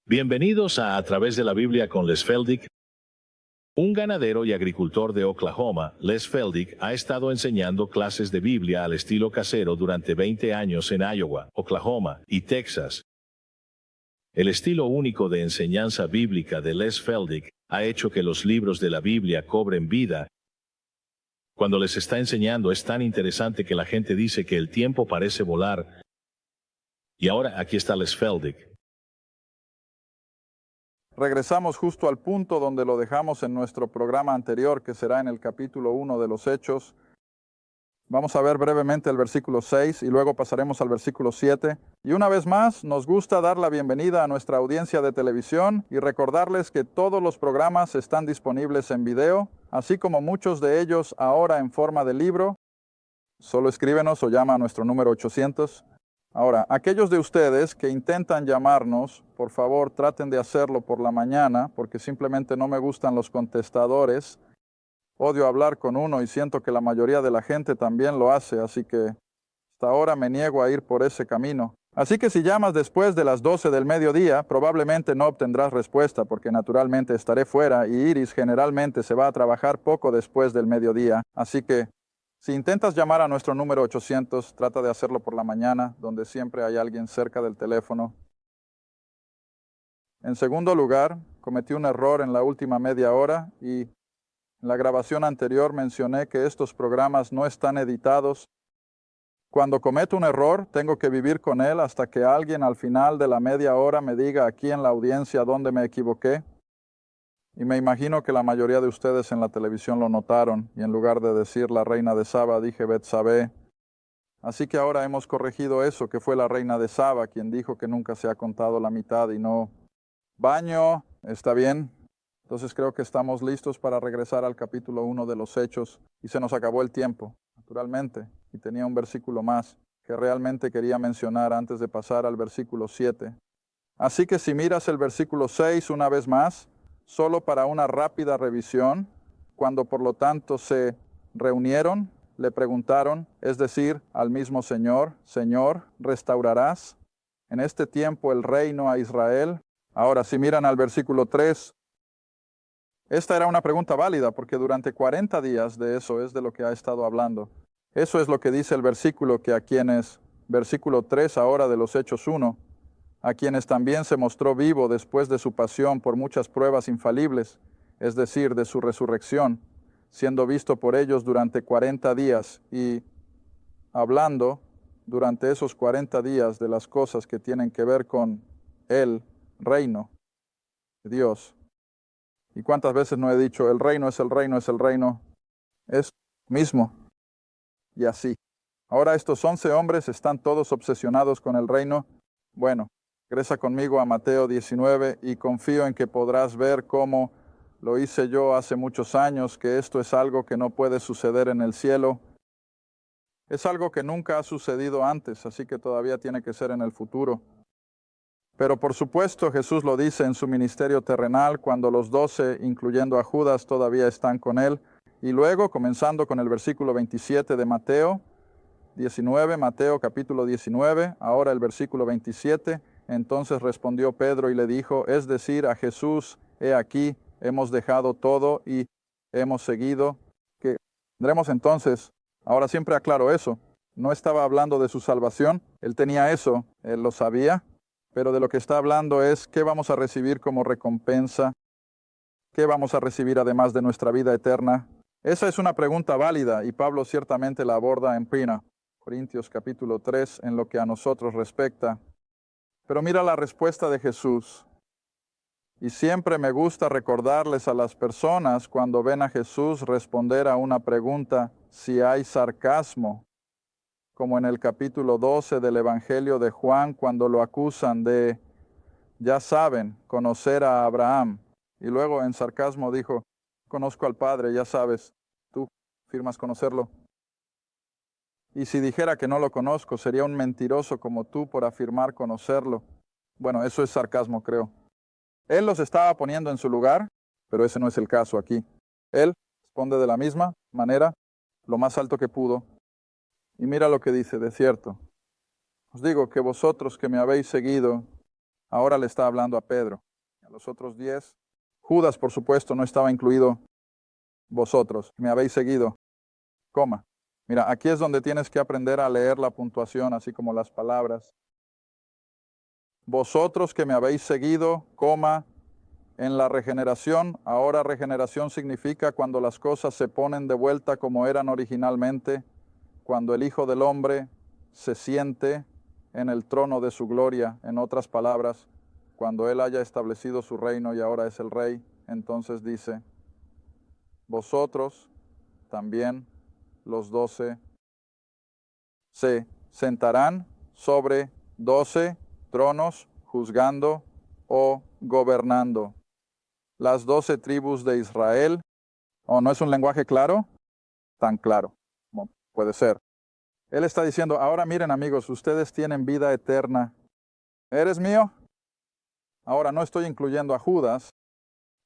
Bienvenidos a Través de la Biblia con Les Feldick. Un ganadero y agricultor de Oklahoma, Les Feldick, ha estado enseñando clases de Biblia al estilo casero durante 20 años en Iowa, Oklahoma y Texas. El estilo único de enseñanza bíblica de Les Feldick ha hecho que los libros de la Biblia cobren vida. Cuando les está enseñando es tan interesante que la gente dice que el tiempo parece volar. Y ahora aquí está Les Feldick. Regresamos justo al punto donde lo dejamos en nuestro programa anterior, que será en el capítulo 1 de los Hechos. Vamos a ver brevemente el versículo 6 y luego pasaremos al versículo 7. Y una vez más, nos gusta dar la bienvenida a nuestra audiencia de televisión y recordarles que todos los programas están disponibles en video, así como muchos de ellos ahora en forma de libro. Solo escríbenos o llama a nuestro número 800. Ahora, aquellos de ustedes que intentan llamarnos, por favor traten de hacerlo por la mañana, porque simplemente no me gustan los contestadores. Odio hablar con uno y siento que la mayoría de la gente también lo hace, así que hasta ahora me niego a ir por ese camino. Así que si llamas después de las 12 del mediodía, probablemente no obtendrás respuesta, porque naturalmente estaré fuera y Iris generalmente se va a trabajar poco después del mediodía, así que si intentas llamar a nuestro número 800, trata de hacerlo por la mañana, donde siempre hay alguien cerca del teléfono. En segundo lugar, cometí un error en la última media hora y en la grabación anterior mencioné que estos programas no están editados. Cuando cometo un error, tengo que vivir con él hasta que alguien al final de la media hora me diga aquí en la audiencia dónde me equivoqué. Y me imagino que la mayoría de ustedes en la televisión lo notaron, y en lugar de decir la reina de Saba, dije Betsabé. Así que ahora hemos corregido eso, que fue la reina de Saba quien dijo que nunca se ha contado la mitad y no. Baño, ¿está bien? Entonces creo que estamos listos para regresar al capítulo 1 de los Hechos, y se nos acabó el tiempo, naturalmente, y tenía un versículo más que realmente quería mencionar antes de pasar al versículo 7. Así que si miras el versículo 6 una vez más, solo para una rápida revisión, cuando por lo tanto se reunieron, le preguntaron, es decir, al mismo Señor, Señor, ¿restaurarás en este tiempo el reino a Israel? Ahora, si miran al versículo 3, esta era una pregunta válida, porque durante 40 días de eso es de lo que ha estado hablando. Eso es lo que dice el versículo que a quienes, versículo 3 ahora de los Hechos 1, a quienes también se mostró vivo después de su pasión por muchas pruebas infalibles, es decir, de su resurrección, siendo visto por ellos durante 40 días y hablando durante esos 40 días de las cosas que tienen que ver con el reino de Dios. ¿Y cuántas veces no he dicho, el reino es el reino, es el reino? Es mismo. Y así. Ahora estos 11 hombres están todos obsesionados con el reino. Bueno, regresa conmigo a Mateo 19 y confío en que podrás ver cómo lo hice yo hace muchos años, que esto es algo que no puede suceder en el cielo. Es algo que nunca ha sucedido antes, así que todavía tiene que ser en el futuro. Pero por supuesto Jesús lo dice en su ministerio terrenal, cuando los 12, incluyendo a Judas, todavía están con él. Y luego, comenzando con el versículo 27 de Mateo 19, Mateo capítulo 19, ahora el versículo 27, entonces respondió Pedro y le dijo, es decir, a Jesús, he aquí, hemos dejado todo y hemos seguido. Que tendremos entonces, ahora siempre aclaro eso, no estaba hablando de su salvación, él tenía eso, él lo sabía, pero de lo que está hablando es qué vamos a recibir como recompensa, qué vamos a recibir además de nuestra vida eterna. Esa es una pregunta válida y Pablo ciertamente la aborda en 1 Corintios capítulo 3 en lo que a nosotros respecta. Pero mira la respuesta de Jesús. Y siempre me gusta recordarles a las personas cuando ven a Jesús responder a una pregunta si hay sarcasmo, como en el capítulo 12 del Evangelio de Juan cuando lo acusan de, ya saben, conocer a Abraham. Y luego en sarcasmo dijo, conozco al Padre, ya sabes, tú afirmas conocerlo. Y si dijera que no lo conozco, sería un mentiroso como tú por afirmar conocerlo. Bueno, eso es sarcasmo, creo. Él los estaba poniendo en su lugar, pero ese no es el caso aquí. Él responde de la misma manera, lo más alto que pudo. Y mira lo que dice, de cierto. Os digo que vosotros que me habéis seguido, Ahora le está hablando a Pedro. A los otros 10. Judas, por supuesto, no estaba incluido. Vosotros, me habéis seguido. Coma. Mira, aquí es donde tienes que aprender a leer la puntuación, así como las palabras. Vosotros que me habéis seguido, coma, en la regeneración. Ahora regeneración significa cuando las cosas se ponen de vuelta como eran originalmente, cuando el Hijo del Hombre se siente en el trono de su gloria. En otras palabras, cuando Él haya establecido su reino y ahora es el Rey, entonces dice, vosotros también, los 12, se sentarán sobre 12 tronos, juzgando o gobernando. Las 12 tribus de Israel. ¿O no es un lenguaje claro? Tan claro como puede ser. Él está diciendo, ahora miren amigos, ustedes tienen vida eterna. ¿Eres mío? Ahora no estoy incluyendo a Judas,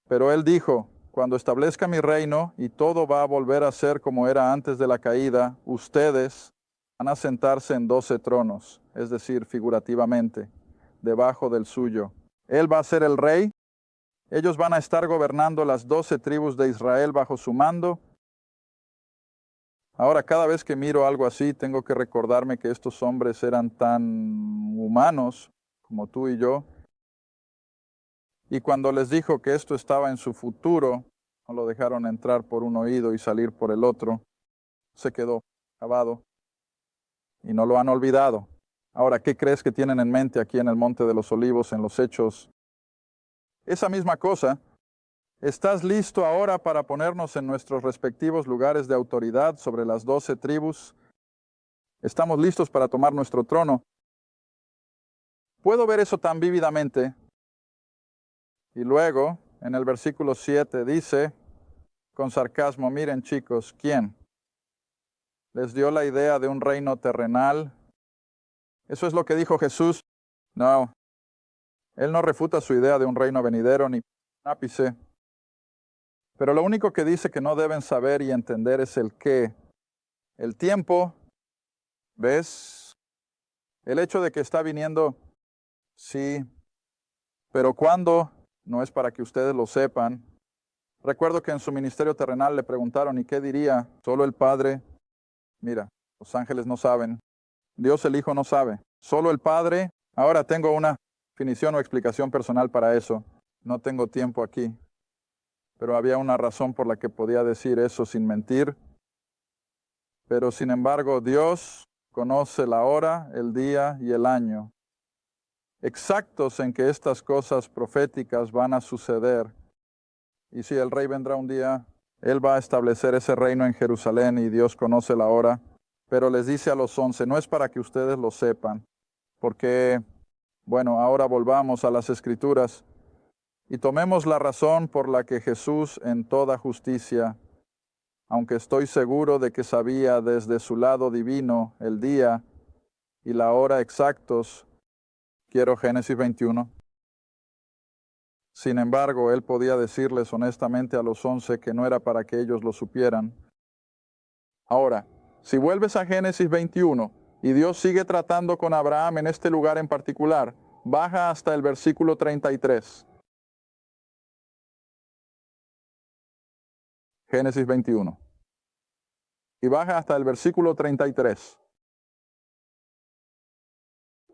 pero él dijo, cuando establezca mi reino y todo va a volver a ser como era antes de la caída, ustedes van a sentarse en 12 tronos, es decir, figurativamente, debajo del suyo. Él va a ser el rey. Ellos van a estar gobernando las 12 tribus de Israel bajo su mando. Ahora, cada vez que miro algo así, tengo que recordarme que estos hombres eran tan humanos como tú y yo. Y cuando les dijo que esto estaba en su futuro, no lo dejaron entrar por un oído y salir por el otro. Se quedó grabado y no lo han olvidado. Ahora, ¿qué crees que tienen en mente aquí en el Monte de los Olivos, en los Hechos? Esa misma cosa. ¿Estás listo ahora para ponernos en nuestros respectivos lugares de autoridad sobre las 12 tribus? ¿Estamos listos para tomar nuestro trono? Puedo ver eso tan vívidamente. Y luego, en el versículo 7 dice, con sarcasmo, miren chicos, ¿quién les dio la idea de un reino terrenal? ¿Eso es lo que dijo Jesús? No. Él no refuta su idea de un reino venidero ni ápice. Pero lo único que dice que no deben saber y entender es el qué. El tiempo, ¿ves? El hecho de que está viniendo, sí. Pero ¿cuándo? No es para que ustedes lo sepan. Recuerdo que en su ministerio terrenal le preguntaron, ¿y qué diría? Solo el Padre. Mira, los ángeles no saben. Dios el Hijo no sabe. Solo el Padre. Ahora tengo una definición o explicación personal para eso. No tengo tiempo aquí. Pero había una razón por la que podía decir eso sin mentir. Pero sin embargo, Dios conoce la hora, el día y el año exactos en que estas cosas proféticas van a suceder. Y si el rey vendrá un día, él va a establecer ese reino en Jerusalén y Dios conoce la hora. Pero les dice a los 11, no es para que ustedes lo sepan, porque, bueno, ahora volvamos a las Escrituras y tomemos la razón por la que Jesús en toda justicia, aunque estoy seguro de que sabía desde su lado divino el día y la hora exactos, quiero Génesis 21. Sin embargo, él podía decirles honestamente a los 11 que no era para que ellos lo supieran. Ahora, si vuelves a Génesis 21 y Dios sigue tratando con Abraham en este lugar en particular, baja hasta el versículo 33. Génesis 21. Y baja hasta el versículo 33.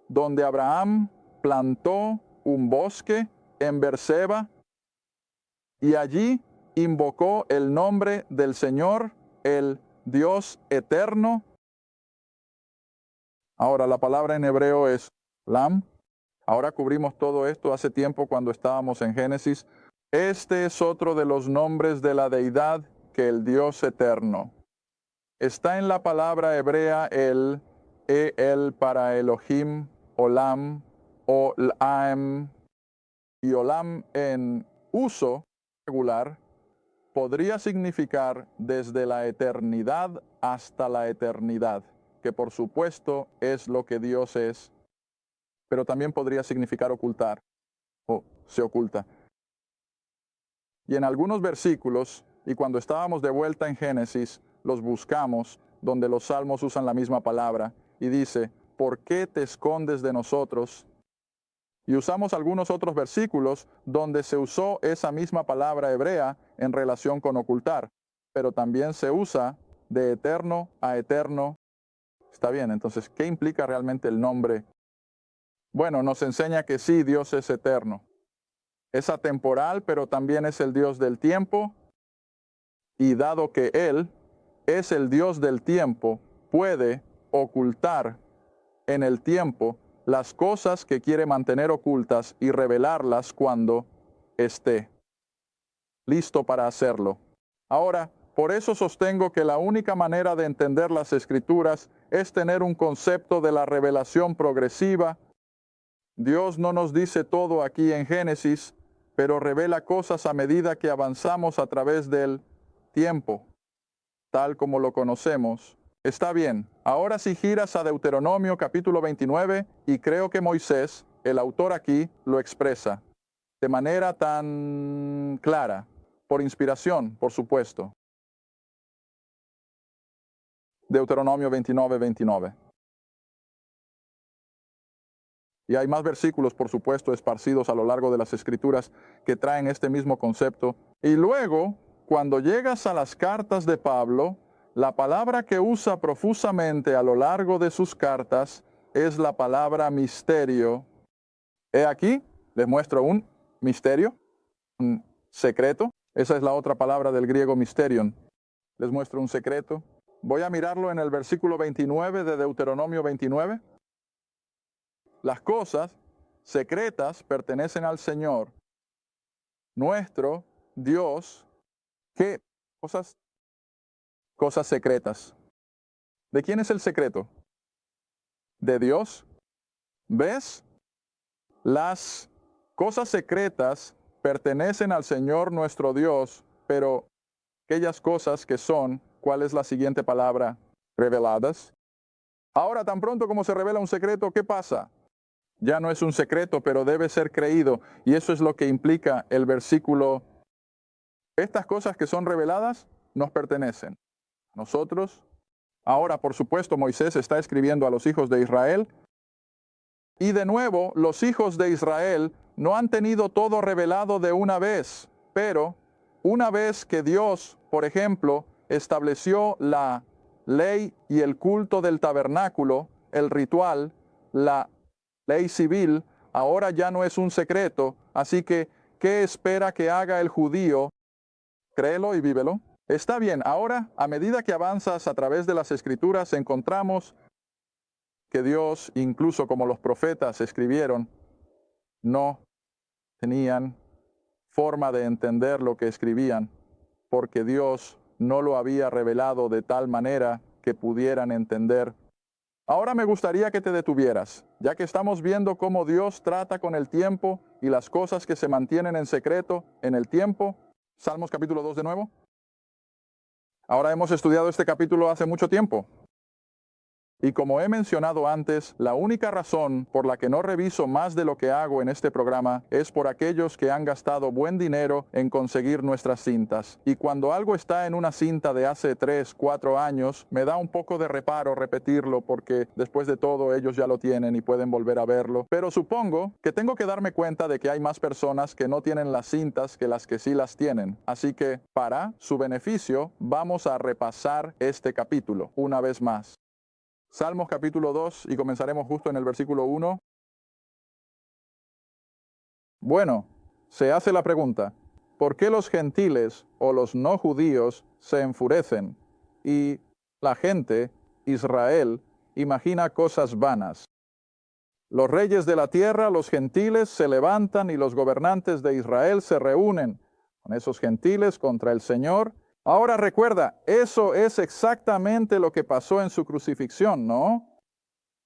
Donde Abraham plantó un bosque en Berseba y allí invocó el nombre del Señor, el Dios eterno. Ahora la palabra en hebreo es Lam. Ahora cubrimos todo esto hace tiempo cuando estábamos en Génesis. Este es otro de los nombres de la deidad que el Dios eterno. Está en la palabra hebrea el para Elohim, Olam, Olam. Y Olam en uso regular podría significar desde la eternidad hasta la eternidad, que por supuesto es lo que Dios es, pero también podría significar ocultar o se oculta. Y en algunos versículos, y cuando estábamos de vuelta en Génesis, los buscamos, donde los salmos usan la misma palabra, y dice, ¿por qué te escondes de nosotros? Y usamos algunos otros versículos donde se usó esa misma palabra hebrea en relación con ocultar, pero también se usa de eterno a eterno. Está bien, entonces, ¿qué implica realmente el nombre? Bueno, nos enseña que sí, Dios es eterno. Es atemporal, pero también es el Dios del tiempo. Y dado que Él es el Dios del tiempo, puede ocultar en el tiempo las cosas que quiere mantener ocultas y revelarlas cuando esté listo para hacerlo. Ahora, por eso sostengo que la única manera de entender las Escrituras es tener un concepto de la revelación progresiva. Dios no nos dice todo aquí en Génesis, pero revela cosas a medida que avanzamos a través del tiempo, tal como lo conocemos. Está bien, ahora si giras a Deuteronomio capítulo 29, y creo que Moisés, el autor aquí, lo expresa de manera tan clara, por inspiración, por supuesto. Deuteronomio 29, 29. Y hay más versículos, por supuesto, esparcidos a lo largo de las Escrituras que traen este mismo concepto. Y luego, cuando llegas a las cartas de Pablo, la palabra que usa profusamente a lo largo de sus cartas es la palabra misterio. He aquí, les muestro un misterio, un secreto. Esa es la otra palabra del griego mysterion. Les muestro un secreto. Voy a mirarlo en el versículo 29 de Deuteronomio 29. Las cosas secretas pertenecen al Señor, nuestro Dios. ¿Qué cosas? Cosas secretas. ¿De quién es el secreto? ¿De Dios? ¿Ves? Las cosas secretas pertenecen al Señor nuestro Dios, pero aquellas cosas que son, ¿cuál es la siguiente palabra? Reveladas. Ahora, tan pronto como se revela un secreto, ¿qué pasa? Ya no es un secreto, pero debe ser creído. Y eso es lo que implica el versículo. Estas cosas que son reveladas nos pertenecen a nosotros. Ahora, por supuesto, Moisés está escribiendo a los hijos de Israel. Y de nuevo, los hijos de Israel no han tenido todo revelado de una vez. Pero una vez que Dios, por ejemplo, estableció la ley y el culto del tabernáculo, el ritual, la ley civil, ahora ya no es un secreto, así que, ¿qué espera que haga el judío? Créelo y vívelo. Está bien, ahora, a medida que avanzas a través de las Escrituras, encontramos que Dios, incluso como los profetas escribieron, no tenían forma de entender lo que escribían, porque Dios no lo había revelado de tal manera que pudieran entender. Ahora me gustaría que te detuvieras, ya que estamos viendo cómo Dios trata con el tiempo y las cosas que se mantienen en secreto en el tiempo. Salmos capítulo 2 de nuevo. Ahora hemos estudiado este capítulo hace mucho tiempo. Y como he mencionado antes, la única razón por la que no reviso más de lo que hago en este programa es por aquellos que han gastado buen dinero en conseguir nuestras cintas. Y cuando algo está en una cinta de hace 3, 4 años, me da un poco de reparo repetirlo porque después de todo ellos ya lo tienen y pueden volver a verlo. Pero supongo que tengo que darme cuenta de que hay más personas que no tienen las cintas que las que sí las tienen. Así que, para su beneficio, vamos a repasar este capítulo una vez más. Salmos capítulo 2 y comenzaremos justo en el versículo 1. Bueno, se hace la pregunta, ¿por qué los gentiles o los no judíos se enfurecen y la gente, Israel, imagina cosas vanas? Los reyes de la tierra, los gentiles, se levantan y los gobernantes de Israel se reúnen con esos gentiles contra el Señor. Ahora recuerda, eso es exactamente lo que pasó en su crucifixión, ¿no?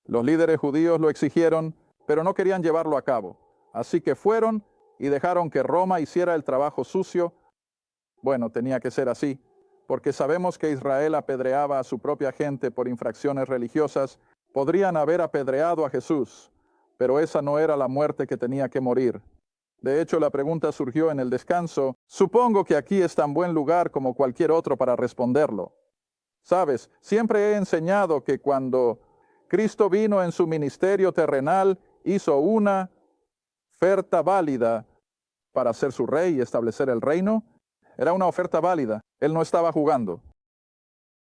Los líderes judíos lo exigieron, pero no querían llevarlo a cabo. Así que fueron y dejaron que Roma hiciera el trabajo sucio. Bueno, tenía que ser así, porque sabemos que Israel apedreaba a su propia gente por infracciones religiosas. Podrían haber apedreado a Jesús, pero esa no era la muerte que tenía que morir. De hecho, la pregunta surgió en el descanso. Supongo que aquí es tan buen lugar como cualquier otro para responderlo. Sabes, siempre he enseñado que cuando Cristo vino en su ministerio terrenal, hizo una oferta válida para ser su rey y establecer el reino. Era una oferta válida. Él no estaba jugando.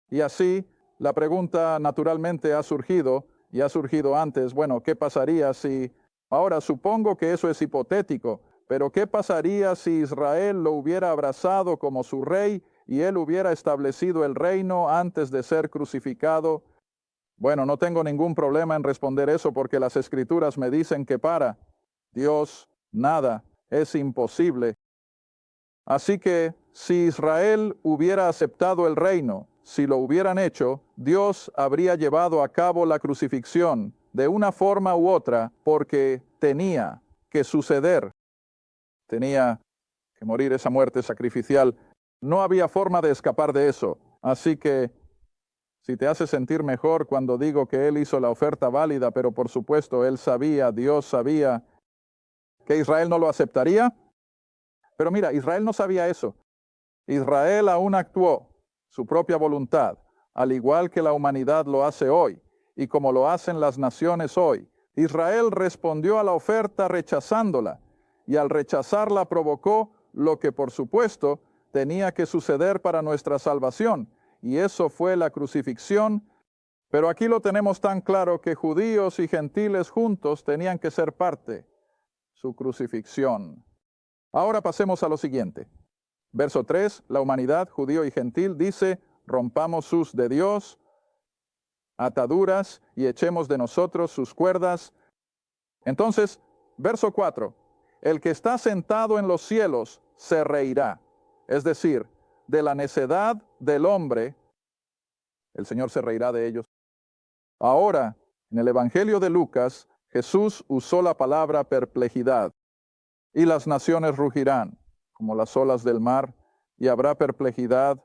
Y así la pregunta naturalmente ha surgido, y ha surgido antes, bueno, ¿qué pasaría si... Ahora, supongo que eso es hipotético, pero ¿qué pasaría si Israel lo hubiera abrazado como su rey y él hubiera establecido el reino antes de ser crucificado? Bueno, no tengo ningún problema en responder eso porque las Escrituras me dicen que para Dios nada es imposible. Así que si Israel hubiera aceptado el reino, si lo hubieran hecho, Dios habría llevado a cabo la crucifixión de una forma u otra porque tenía que suceder. Tenía que morir esa muerte sacrificial. No había forma de escapar de eso. Así que, si te hace sentir mejor cuando digo que él hizo la oferta válida, pero por supuesto él sabía, Dios sabía que Israel no lo aceptaría. Pero mira, Israel no sabía eso. Israel aún actuó su propia voluntad, al igual que la humanidad lo hace hoy, y como lo hacen las naciones hoy. Israel respondió a la oferta rechazándola, y al rechazarla provocó lo que por supuesto tenía que suceder para nuestra salvación, y eso fue la crucifixión. Pero aquí lo tenemos tan claro que judíos y gentiles juntos tenían que ser parte, su crucifixión. Ahora pasemos a lo siguiente. Verso 3, la humanidad, judío y gentil, dice, rompamos sus de Dios, ataduras, y echemos de nosotros sus cuerdas. Entonces, verso 4, el que está sentado en los cielos se reirá. Es decir, de la necedad del hombre, el Señor se reirá de ellos. Ahora, en el Evangelio de Lucas, Jesús usó la palabra perplejidad. Y las naciones rugirán, como las olas del mar, y habrá perplejidad.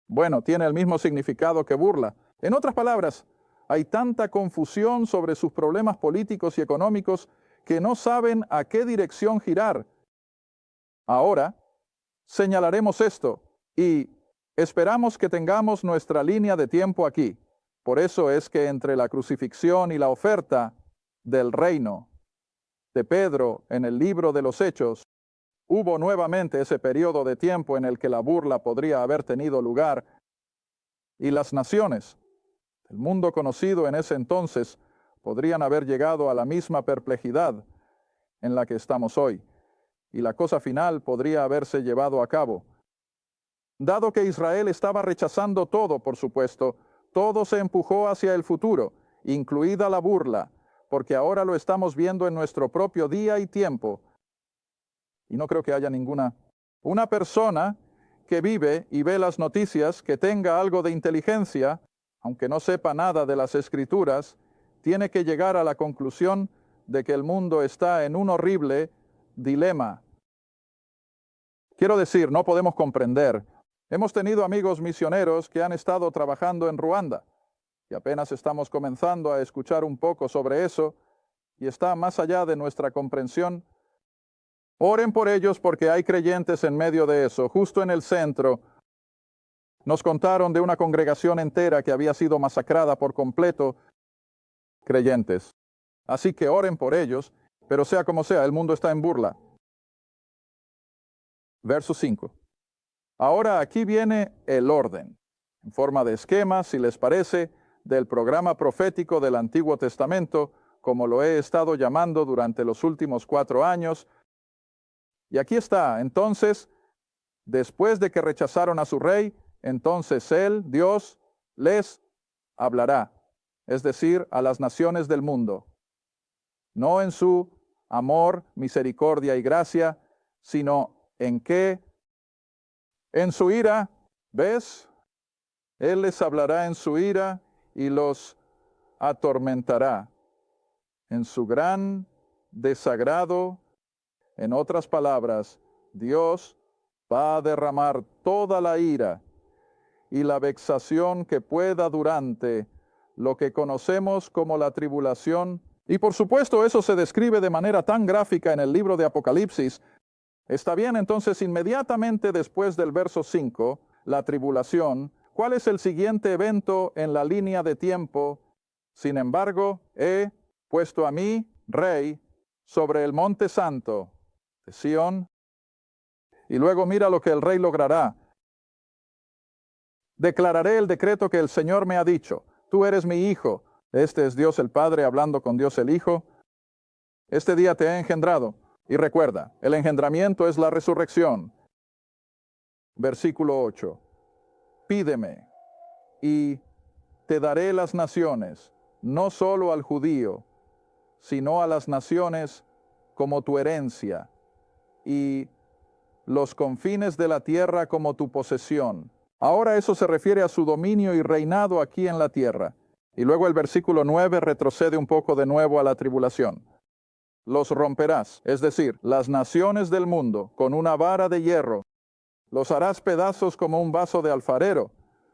Bueno, tiene el mismo significado que burla. En otras palabras, hay tanta confusión sobre sus problemas políticos y económicos que no saben a qué dirección girar. Ahora, señalaremos esto y esperamos que tengamos nuestra línea de tiempo aquí. Por eso es que entre la crucifixión y la oferta del reino de Pedro en el libro de los Hechos, hubo nuevamente ese periodo de tiempo en el que la burla podría haber tenido lugar, y las naciones, el mundo conocido en ese entonces, podrían haber llegado a la misma perplejidad en la que estamos hoy, y la cosa final podría haberse llevado a cabo. Dado que Israel estaba rechazando todo, por supuesto, todo se empujó hacia el futuro, incluida la burla, porque ahora lo estamos viendo en nuestro propio día y tiempo. Y no creo que haya una persona que vive y ve las noticias, que tenga algo de inteligencia, aunque no sepa nada de las Escrituras, tiene que llegar a la conclusión de que el mundo está en un horrible dilema. Quiero decir, no podemos comprender. Hemos tenido amigos misioneros que han estado trabajando en Ruanda, y apenas estamos comenzando a escuchar un poco sobre eso, y está más allá de nuestra comprensión. Oren por ellos porque hay creyentes en medio de eso. Justo en el centro, nos contaron de una congregación entera que había sido masacrada por completo, creyentes. Así que oren por ellos, pero sea como sea, el mundo está en burla. Verso 5. Ahora aquí viene el orden, en forma de esquema, si les parece, del programa profético del Antiguo Testamento, como lo he estado llamando durante los últimos 4 años. Y aquí está, entonces, después de que rechazaron a su rey, entonces él, Dios, les hablará, es decir, a las naciones del mundo. No en su amor, misericordia y gracia, sino en qué, en su ira, ¿ves? Él les hablará en su ira y los atormentará. En su gran desagrado, en otras palabras, Dios va a derramar toda la ira y la vexación que pueda durante lo que conocemos como la tribulación. Y por supuesto eso se describe de manera tan gráfica en el libro de Apocalipsis. Está bien, entonces inmediatamente después del verso 5, la tribulación, ¿cuál es el siguiente evento en la línea de tiempo? Sin embargo, he puesto a mí, rey, sobre el monte santo de Sión. Y luego mira lo que el rey logrará. Declararé el decreto que el Señor me ha dicho. Tú eres mi hijo. Este es Dios el Padre hablando con Dios el Hijo. Este día te he engendrado. Y recuerda, el engendramiento es la resurrección. Versículo 8. Pídeme, y te daré las naciones, no solo al judío, sino a las naciones como tu herencia, y los confines de la tierra como tu posesión. Ahora eso se refiere a su dominio y reinado aquí en la tierra. Y luego el versículo 9 retrocede un poco de nuevo a la tribulación. Los romperás, es decir, las naciones del mundo, con una vara de hierro. Los harás pedazos como un vaso de alfarero,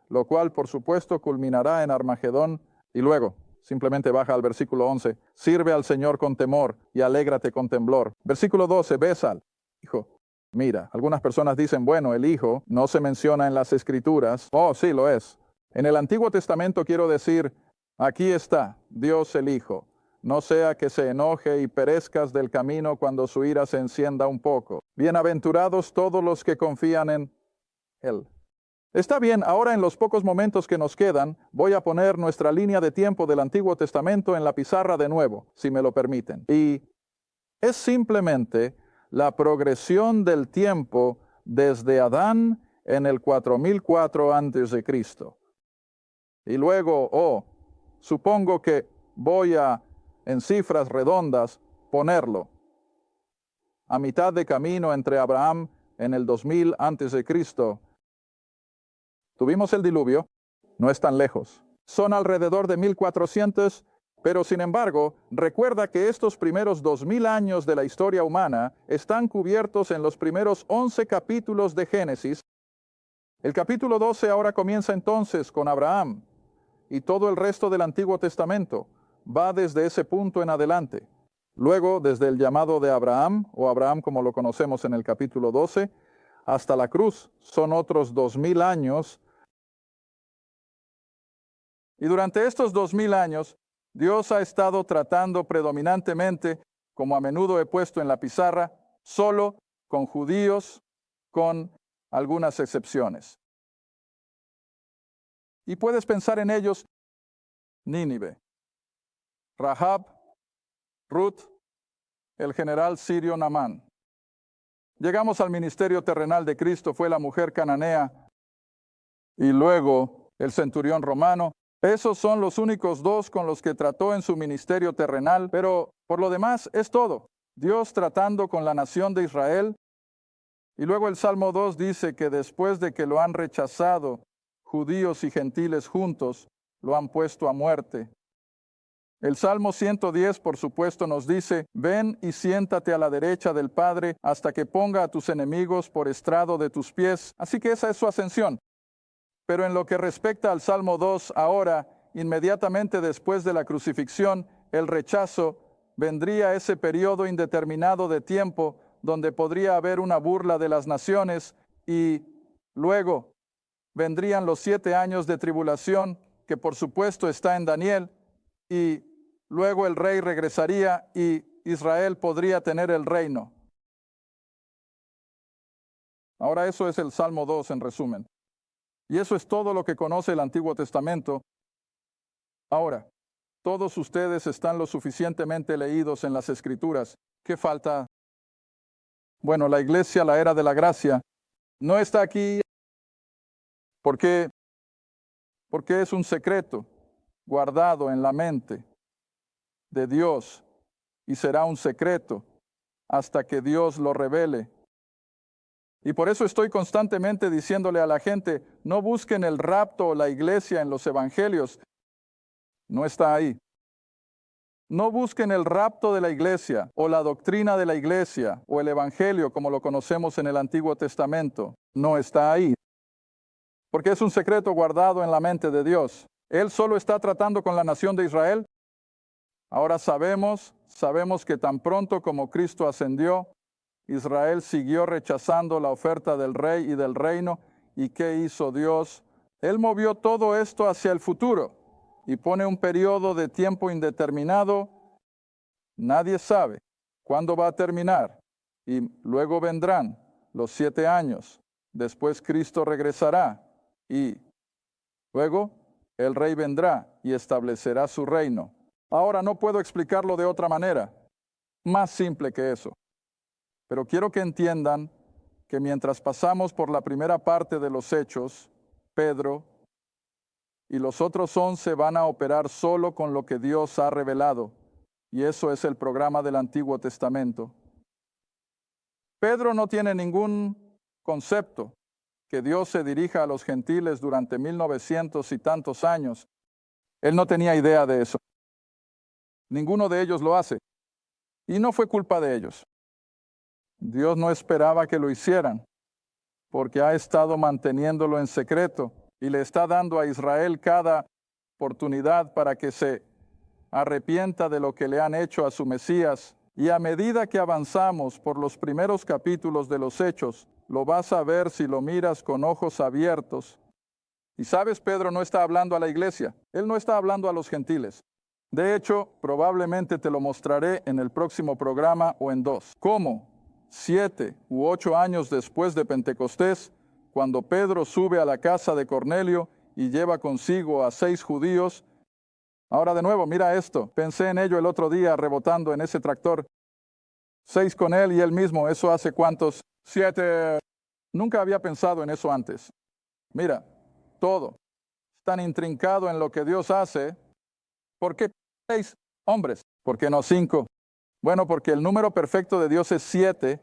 lo cual por supuesto culminará en Armagedón. Y luego, simplemente baja al versículo 11, sirve al Señor con temor y alégrate con temblor. Versículo 12, ves al Hijo. Mira, algunas personas dicen, bueno, el Hijo no se menciona en las Escrituras. Oh, sí, lo es. En el Antiguo Testamento quiero decir, aquí está, Dios el Hijo. No sea que se enoje y perezcas del camino cuando su ira se encienda un poco. Bienaventurados todos los que confían en Él. Está bien, ahora en los pocos momentos que nos quedan, voy a poner nuestra línea de tiempo del Antiguo Testamento en la pizarra de nuevo, si me lo permiten. Y es simplemente la progresión del tiempo desde Adán en el 4004 a.C. Y luego, supongo que voy a, en cifras redondas, ponerlo a mitad de camino entre Abraham en el 2000 a.C. Tuvimos el diluvio, no es tan lejos. Son alrededor de 1400, pero sin embargo, recuerda que estos primeros 2000 años de la historia humana están cubiertos en los primeros 11 capítulos de Génesis. El capítulo 12 ahora comienza entonces con Abraham, y todo el resto del Antiguo Testamento va desde ese punto en adelante. Luego, desde el llamado de Abraham, o Abraham como lo conocemos en el capítulo 12, hasta la cruz, son otros 2000 años. Y durante estos 2000 años, Dios ha estado tratando predominantemente, como a menudo he puesto en la pizarra, solo con judíos, con algunas excepciones. Y puedes pensar en ellos: Nínive, Rahab, Ruth, el general sirio Naamán. Llegamos al ministerio terrenal de Cristo, fue la mujer cananea, y luego el centurión romano. Esos son los únicos dos con los que trató en su ministerio terrenal, pero por lo demás es todo. Dios tratando con la nación de Israel. Y luego el Salmo 2 dice que después de que lo han rechazado, judíos y gentiles juntos, lo han puesto a muerte. El Salmo 110, por supuesto, nos dice, ven y siéntate a la derecha del Padre hasta que ponga a tus enemigos por estrado de tus pies. Así que esa es su ascensión. Pero en lo que respecta al Salmo 2, ahora, inmediatamente después de la crucifixión, el rechazo, vendría ese periodo indeterminado de tiempo donde podría haber una burla de las naciones, y luego vendrían los 7 años de tribulación, que por supuesto está en Daniel, y luego el rey regresaría y Israel podría tener el reino. Ahora eso es el Salmo 2 en resumen. Y eso es todo lo que conoce el Antiguo Testamento. Ahora, todos ustedes están lo suficientemente leídos en las Escrituras. ¿Qué falta? Bueno, la iglesia, la era de la gracia, no está aquí porque es un secreto guardado en la mente de Dios, y será un secreto hasta que Dios lo revele. Y por eso estoy constantemente diciéndole a la gente, no busquen el rapto o la iglesia en los evangelios. No está ahí. No busquen el rapto de la iglesia o la doctrina de la iglesia o el evangelio como lo conocemos en el Antiguo Testamento. No está ahí. Porque es un secreto guardado en la mente de Dios. Él solo está tratando con la nación de Israel. Ahora sabemos que tan pronto como Cristo ascendió, Israel siguió rechazando la oferta del rey y del reino. ¿Y qué hizo Dios? Él movió todo esto hacia el futuro y pone un periodo de tiempo indeterminado. Nadie sabe ¿Cuándo va a terminar? Y luego vendrán los 7 años. Después Cristo regresará y luego el rey vendrá y establecerá su reino. Ahora no puedo explicarlo de otra manera, más simple que eso. Pero quiero que entiendan que mientras pasamos por la primera parte de los Hechos, Pedro y los otros 11 van a operar solo con lo que Dios ha revelado. Y eso es el programa del Antiguo Testamento. Pedro no tiene ningún concepto que Dios se dirija a los gentiles durante 1900 y tantos años. Él no tenía idea de eso. Ninguno de ellos lo hace. Y no fue culpa de ellos. Dios no esperaba que lo hicieran, porque ha estado manteniéndolo en secreto y le está dando a Israel cada oportunidad para que se arrepienta de lo que le han hecho a su Mesías. Y a medida que avanzamos por los primeros capítulos de los Hechos, lo vas a ver si lo miras con ojos abiertos. Y sabes, Pedro no está hablando a la iglesia, él no está hablando a los gentiles. De hecho, probablemente te lo mostraré en el próximo programa o en 2. ¿Cómo? 7 u 8 años después de Pentecostés, cuando Pedro sube a la casa de Cornelio y lleva consigo a 6 judíos. Ahora de nuevo, mira esto. Pensé en ello el otro día rebotando en ese tractor. 6 con él y él mismo. ¿Eso hace cuántos? 7. Nunca había pensado en eso antes. Mira, todo es tan intrincado en lo que Dios hace. ¿Por qué 6 hombres? ¿Por qué no 5? Bueno, porque el número perfecto de Dios es 7.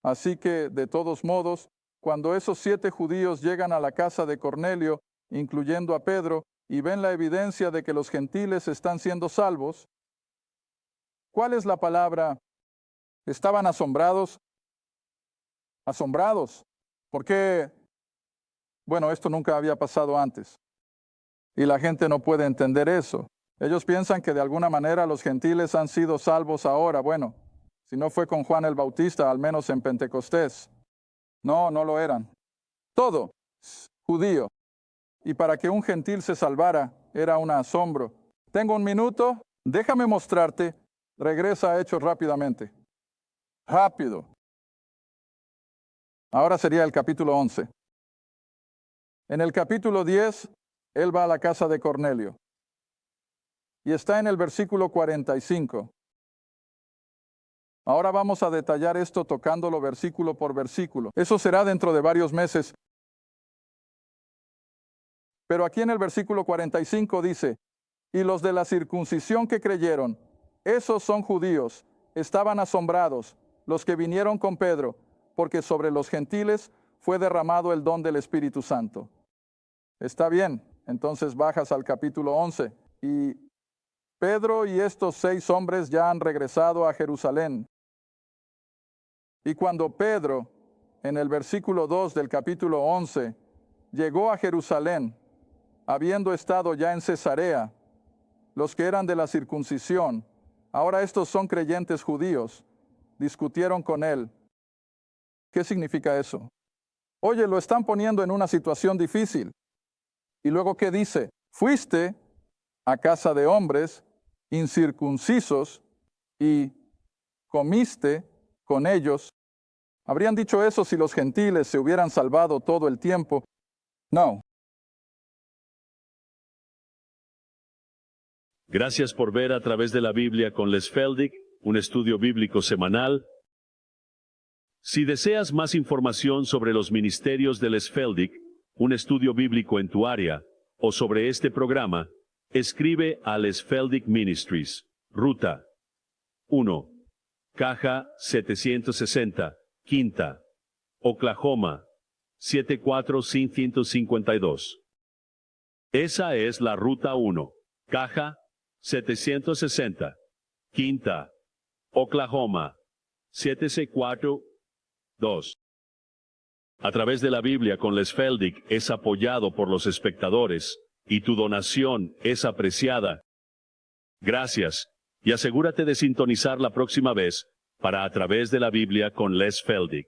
Así que, de todos modos, cuando esos 7 judíos llegan a la casa de Cornelio, incluyendo a Pedro, y ven la evidencia de que los gentiles están siendo salvos, ¿cuál es la palabra? Estaban asombrados. Asombrados. ¿Por qué? Bueno, esto nunca había pasado antes. Y la gente no puede entender eso. Ellos piensan que de alguna manera los gentiles han sido salvos ahora. Bueno, si no fue con Juan el Bautista, al menos en Pentecostés. No, no lo eran. Todo judío. Y para que un gentil se salvara, era un asombro. Tengo un minuto, déjame mostrarte. Regresa a Hechos rápidamente. Rápido. Ahora sería el capítulo 11. En el capítulo 10, él va a la casa de Cornelio. Y está en el versículo 45. Ahora vamos a detallar esto tocándolo versículo por versículo. Eso será dentro de varios meses. Pero aquí en el versículo 45 dice, y los de la circuncisión que creyeron, esos son judíos, estaban asombrados, los que vinieron con Pedro, porque sobre los gentiles fue derramado el don del Espíritu Santo. Está bien, entonces bajas al capítulo 11, y Pedro y estos 6 hombres ya han regresado a Jerusalén. Y cuando Pedro, en el versículo 2 del capítulo 11, llegó a Jerusalén, habiendo estado ya en Cesarea, los que eran de la circuncisión, ahora estos son creyentes judíos, discutieron con él. ¿Qué significa eso? Oye, lo están poniendo en una situación difícil. Y luego, ¿qué dice? Fuiste a casa de hombres incircuncisos y comiste con ellos. ¿Habrían dicho eso si los gentiles se hubieran salvado todo el tiempo? No. Gracias por ver A Través de la Biblia con Les Feldick, un estudio bíblico semanal. Si deseas más información sobre los ministerios de Les Feldick, un estudio bíblico en tu área, o sobre este programa, escribe a Les Feldick Ministries, Ruta 1, Caja 760, Quinta, Oklahoma 74552. Esa es la Ruta 1, Caja 760, Quinta, Oklahoma 74552. A Través de la Biblia con Les Feldick es apoyado por los espectadores, y tu donación es apreciada. Gracias, y asegúrate de sintonizar la próxima vez para A Través de la Biblia con Les Feldick.